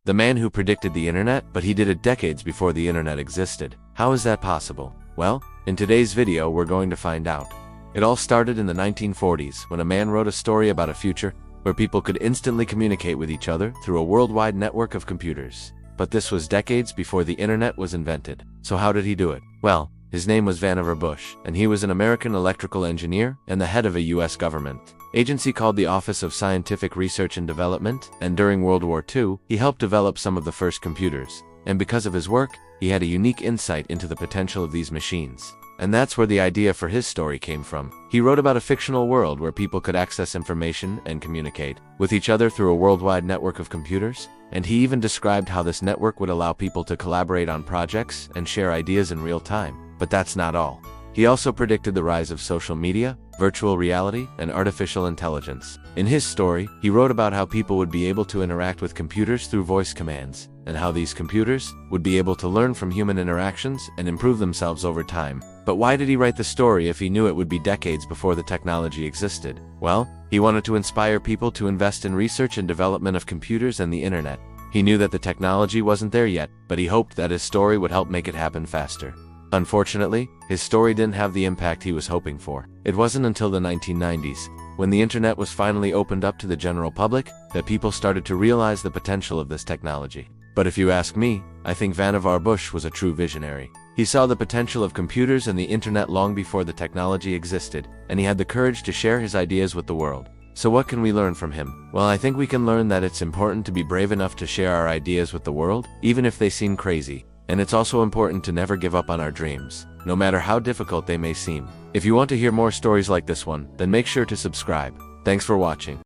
The man who predicted the internet, but he did it decades before the internet existed. How is that possible? Well, in today's video we're going to find out. It all started in the 1940s when a man wrote a story about a future where people could instantly communicate with each other through a worldwide network of computers. But this was decades before the internet was invented. So how did he do it? Well, his name was Vannevar Bush, and he was an American electrical engineer and the head of a US government agency called the Office of Scientific Research and Development, and during World War II, he helped develop some of the first computers. And because of his work, he had a unique insight into the potential of these machines. And that's where the idea for his story came from. He wrote about a fictional world where people could access information and communicate with each other through a worldwide network of computers, and he even described how this network would allow people to collaborate on projects and share ideas in real time. But that's not all. He also predicted the rise of social media, virtual reality, and artificial intelligence. In his story, he wrote about how people would be able to interact with computers through voice commands, and how these computers would be able to learn from human interactions and improve themselves over time. But why did he write the story if he knew it would be decades before the technology existed? Well, he wanted to inspire people to invest in research and development of computers and the internet. He knew that the technology wasn't there yet, but he hoped that his story would help make it happen faster. Unfortunately, his story didn't have the impact he was hoping for. It wasn't until the 1990s, when the internet was finally opened up to the general public, that people started to realize the potential of this technology. But if you ask me, I think Vannevar Bush was a true visionary. He saw the potential of computers and the internet long before the technology existed, and he had the courage to share his ideas with the world. So what can we learn from him? Well, I think we can learn that it's important to be brave enough to share our ideas with the world, even if they seem crazy. And it's also important to never give up on our dreams, no matter how difficult they may seem. If you want to hear more stories like this one, then make sure to subscribe. Thanks for watching.